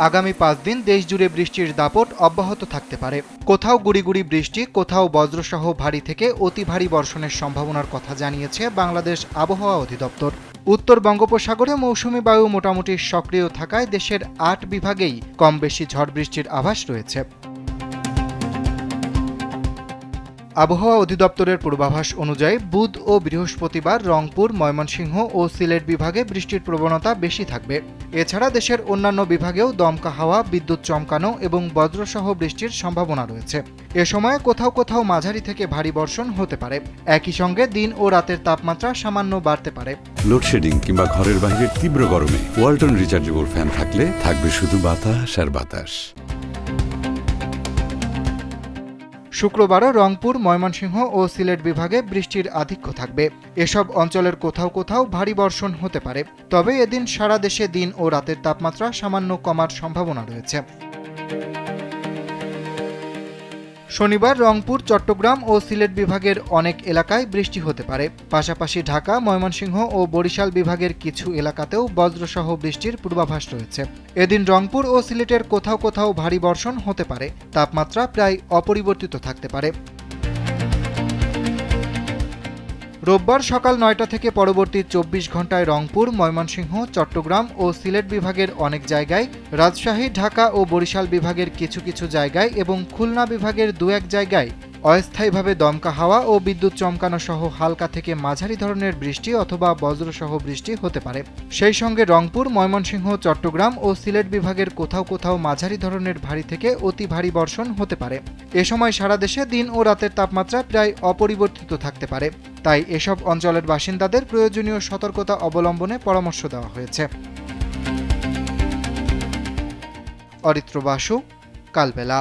আগামী 5 দিন দেশজুড়ে বৃষ্টির দাপট অব্যাহত থাকতে পারে। কোথাও গুড়ি গুড়ি বৃষ্টি, কোথাও বজ্রসহ ভারী থেকে অতি ভারী বর্ষণের সম্ভাবনার কথা জানিয়েছে বাংলাদেশ আবহাওয়া অধিদপ্তর। উত্তর বঙ্গোপসাগরে মৌসুমী বায়ু মোটামুটি সক্রিয় থাকায় দেশের 8 বিভাগেই কম বেশি ঝড় বৃষ্টির আভাস রয়েছে। আবহাওয়া অধিদপ্তরের পূর্বাভাস অনুযায়ী বুধ ও বৃহস্পতিবার রংপুর, ময়মনসিংহ ও সিলেট বিভাগে বৃষ্টির প্রবণতা বেশি থাকবে। এছাড়া দেশের অন্যান্য বিভাগেও দমকা হাওয়া, বিদ্যুৎ চমকানো এবং বজ্রসহ বৃষ্টির সম্ভাবনা রয়েছে। এ সময় কোথাও কোথাও মাঝারি থেকে ভারী বর্ষণ হতে পারে। একই সঙ্গে দিন ও রাতের তাপমাত্রা সামান্য বাড়তে পারে। লোডশেডিং কিংবা ঘরের বাইরের তীব্র গরমে ওয়ালটন রিচার্জেবল ফ্যান থাকলে থাকবে শুধু বাতাস আর বাতাস। শুক্রবারও রংপুর, ময়মনসিংহ ও সিলেট বিভাগে বৃষ্টির আধিক্য থাকবে। এসব অঞ্চলের কোথাও কোথাও ভারী বর্ষণ হতে পারে। তবে এদিন সারা দেশে দিন ও রাতের তাপমাত্রা সামান্য কমার সম্ভাবনা রয়েছে। শনিবার রংপুর, চট্টগ্রাম ও সিলেট বিভাগের অনেক এলাকায় বৃষ্টি হতে পারে। পাশাপাশি ঢাকা, ময়মনসিংহ ও বরিশাল বিভাগের কিছু এলাকাতেও বজ্রসহ বৃষ্টির পূর্বাভাস রয়েছে। এদিন রংপুর ও সিলেটের কোথাও কোথাও ভারী বর্ষণ হতে পারে। তাপমাত্রা প্রায় অপরিবর্তিত থাকতে পারে। রোববার সকাল 9টা থেকে পরবর্তী 24 ঘন্টায় রংপুর, ময়মনসিংহ, চট্টগ্রাম ও সিলেট বিভাগের অনেক জায়গায়, রাজশাহী, ঢাকা ও বরিশাল বিভাগের কিছু কিছু জায়গায় এবং খুলনা বিভাগের 2-1 জায়গায় অস্থায়ীভাবে দমকা হাওয়া ও বিদ্যুৎ চমকানো সহ হালকা থেকে মাঝারি ধরনের বৃষ্টি অথবা বজ্রসহ বৃষ্টি হতে পারে। সেই সঙ্গে রংপুর, ময়মনসিংহ, চট্টগ্রাম ও সিলেট বিভাগের কোথাও কোথাও মাঝারি ধরনের ভারী থেকে অতি ভারী বর্ষণ হতে পারে। এ সময় সারা দেশে দিন ও রাতের তাপমাত্রা প্রায় অপরিবর্তিত থাকতে পারে। তাই এসব অঞ্চলের বাসিন্দাদের প্রয়োজনীয় সতর্কতা অবলম্বনে পরামর্শ দেওয়া হয়েছে। অরিত্র বাসু, কালবেলা।